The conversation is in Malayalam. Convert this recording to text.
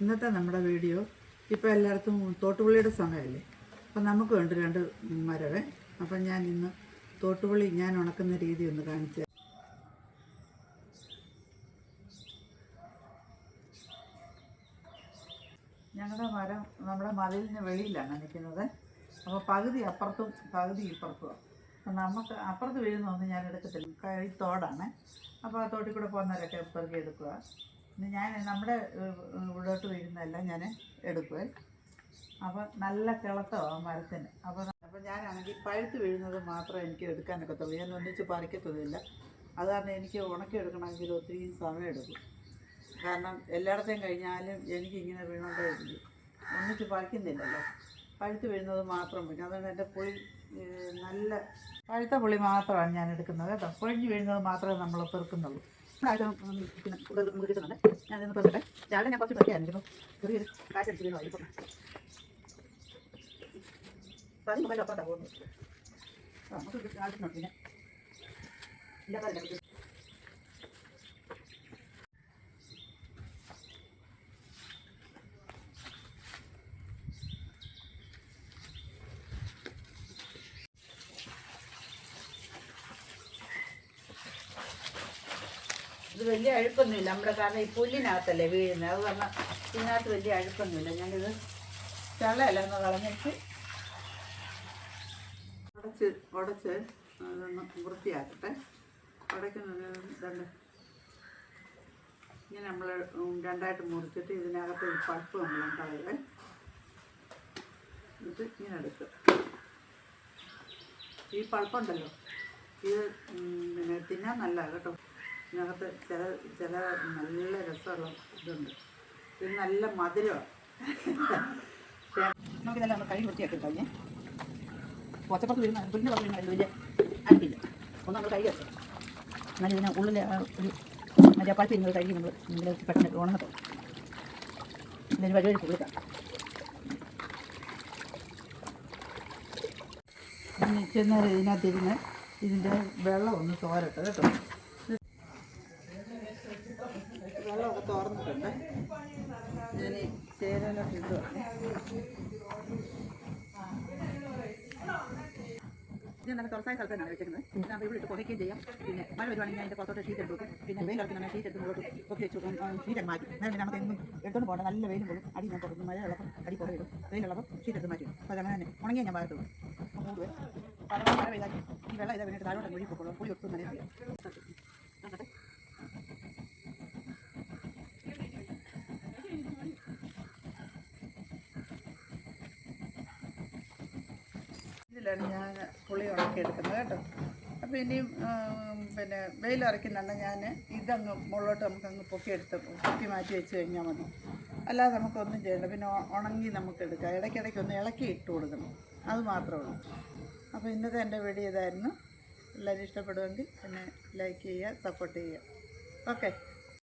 ഇന്നത്തെ നമ്മുടെ വീഡിയോ ഇപ്പോൾ എല്ലായിടത്തും തോട്ടുപുളിയുടെ സമയമല്ലേ. അപ്പം നമുക്ക് വേണ്ട 2 മരവേ. അപ്പം ഞാൻ ഇന്ന് തോട്ടുപുളി ഞാൻ ഉണക്കുന്ന രീതി ഒന്ന് കാണിച്ചു. ഞങ്ങളുടെ മരം നമ്മുടെ മതിലിന് വെളിയിലാണ് നിൽക്കുന്നത്. അപ്പോൾ പകുതി അപ്പുറത്തും പകുതി ഇപ്പുറത്തുമാണ്. അപ്പം നമുക്ക് അപ്പുറത്ത് വീഴുന്നൊന്നും ഞാൻ എടുക്കത്തില്ല. ഈ തോടാണ്. അപ്പോൾ ആ തോട്ടിൽ കൂടെ പോകുന്നവരൊക്കെ പെറുക്കി എടുക്കുക. പിന്നെ ഞാൻ നമ്മുടെ ഇവിടോട്ട് വീഴുന്നതെല്ലാം ഞാൻ എടുക്കുവേ. അപ്പോൾ നല്ല കിളത്തമാണ് മരത്തിന്. അപ്പോൾ ഞാനാണെങ്കിൽ പഴുത്ത് വീഴുന്നത് മാത്രമേ എനിക്ക് എടുക്കാനൊക്കത്തുള്ളൂ. ഞാൻ ഒന്നിച്ച് പറിക്കത്തതില്ല. അത് കാരണം എനിക്ക് ഉണക്കിയെടുക്കണമെങ്കിൽ ഒത്തിരി സമയം എടുക്കും. കാരണം എല്ലായിടത്തെയും കഴിഞ്ഞാലും എനിക്കിങ്ങനെ വീണോണ്ടേ ഇരിക്കും. ഒന്നിച്ച് പറിക്കുന്നില്ലല്ലോ. പഴുത്ത് വീഴുന്നത് മാത്രം വയ്ക്കും. അതുകൊണ്ട് എൻ്റെ പുളി നല്ല പഴുത്ത പുളി മാത്രമാണ് ഞാൻ എടുക്കുന്നത് കേട്ടോ. പൊഴിഞ്ഞ് വീഴുന്നത് മാത്രമേ നമ്മൾ പെറുക്കുന്നുള്ളൂ. പിന്നെ നമുക്ക് കിട്ടുന്നുണ്ട്. ഞാനിന്ന് പെറുക്കട്ടെ. രാവിലെ ഞാൻ കുറച്ച് പെറുക്കായിരുന്നു. ചെറിയൊരു കാറ്റടിച്ച് വീണു. ഇപ്പം പതി മൊബൈൽ അപ്പുറത്താണ് പോകുന്നത്. നമുക്ക് ആവശ്യമുണ്ട്. പിന്നെ ഇല്ലാത്ത ഇത് വലിയ അഴുക്കൊന്നുമില്ല നമ്മുടെ. കാരണം ഈ പുല്ലിനകത്തല്ലേ വീഴുന്നത്. അത് പറഞ്ഞാൽ ഇതിനകത്ത് വലിയ അഴുക്കൊന്നുമില്ല. ഞാനിത് ചളയല്ല ഒന്ന് കളഞ്ഞിട്ട് ഉടച്ച് അതൊന്ന് വൃത്തിയാക്കട്ടെ. ഉടയ്ക്കുന്നത് ഇതുണ്ട്. ഇങ്ങനെ നമ്മൾ 2ആയിട്ട് മുറിച്ചിട്ട് ഇതിനകത്ത് ഒരു പൾപ്പ് നമ്മൾ കളയുക. ഇത് ഇങ്ങനെ എടുക്കുക. ഈ പൾപ്പുണ്ടല്ലോ, ഇത് പിന്നെ തിന്നാൻ നല്ലതാണ് കേട്ടോ. ഇതിനകത്ത് ചില നല്ല രസമുള്ള ഇതുണ്ട്. ഇത് നല്ല മധുരമാണ്. നമുക്കിതെല്ലാം ഒന്ന് കഴുകി വൃത്തിയാക്കി കഴിഞ്ഞേ. പച്ചപ്പുറത്ത് വീഴുന്ന പുല്ലിൻ്റെ പുറത്ത് വീഴുന്ന വലിയ അടുപ്പില്ല. ഒന്ന് നമ്മൾ കഴുകി വെക്കാം. എന്നാലും ഇതിന് ഉള്ളിൽ ഒരു മറ്റേ പഴുപ്പ് ഇരുന്നത് കഴുകി നമ്മൾ പെട്ടെന്ന് ഉണങ്ങത്തും. ഇതിന് വഴി കൊടുക്കാം. ചെന്നേരം ഇതിനകത്തിരുന്ന് ഇതിൻ്റെ വെള്ളം ഒന്ന് തോരട്ടെ കേട്ടോ. വെള്ളമൊക്കെ തോർന്നിട്ടുണ്ട്. ഞാൻ ചേരയിലോട്ട് ഇടുക. ഇത് നല്ല തുറസായ സ്ഥലത്ത് തന്നെയാണ് വെച്ചിരുന്നത്. അപ്പോൾ ഇവിടെ ഇട്ട് പുകയ്ക്കുകയും ചെയ്യാം. പിന്നെ മഴ വരുവാണെങ്കിൽ അതിൻ്റെ പുറത്തോട്ട് ഷീറ്റ് എടുത്ത് വെക്കും. പിന്നെ വെയിലിറക്കുന്ന ഷീറ്റ് എടുത്ത് മുകളിൽ പൊക്കി വെച്ച് ഷീറ്റ് മാറ്റി. അങ്ങനെ നമുക്ക് എന്നും എടുത്തോണ്ട് പോകണ്ട. നല്ല വെയിലും പോകും. അടി ഞാൻ തുറക്കും. മഴ ഉള്ളപ്പം അടി പുറകെ ഇടും. വെയിലുള്ളപ്പം ഷീറ്റ് എടുത്ത് മാറ്റി. അപ്പോൾ അതങ്ങനെ തന്നെ ഉണങ്ങിയാൽ ഞാൻ വാരത്തുള്ളൂ. കൂടുവേ പലവണ്ണം മഴ പെയ്താൽ ഈ വെള്ളം ഇതാ വേണ്ടിയിട്ട് താഴോട്ട് ഒഴുകി പോക്കുള്ളൂ. പുളി ഒട്ടും നനയില്ല. ഇതിലാണ് ഞാൻ പുളി ഉണക്കിയെടുക്കുന്നത് കേട്ടോ. അപ്പോൾ ഇനിയും പിന്നെ വെയിലിറക്കുന്നുണ്ട്. ഞാൻ ഇതങ്ങ് മുകളിലോട്ട് നമുക്കങ്ങ് പൊക്കി മാറ്റി വെച്ച് കഴിഞ്ഞാൽ മതി. അല്ലാതെ നമുക്കൊന്നും ചെയ്യണ്ട. പിന്നെ ഉണങ്ങി നമുക്കെടുക്കാം. ഇടയ്ക്കിടയ്ക്ക് ഒന്ന് ഇളക്കി ഇട്ട് കൊടുക്കണം. അത് മാത്രമേ ഉള്ളൂ. അപ്പോൾ ഇന്നത്തെ എൻ്റെ വീഡിയോ ഇതായിരുന്നു. എല്ലാവരും ഇഷ്ടപ്പെടുമെങ്കിൽ എന്നെ ലൈക്ക് ചെയ്യുക, സപ്പോർട്ട് ചെയ്യുക. ഓക്കെ.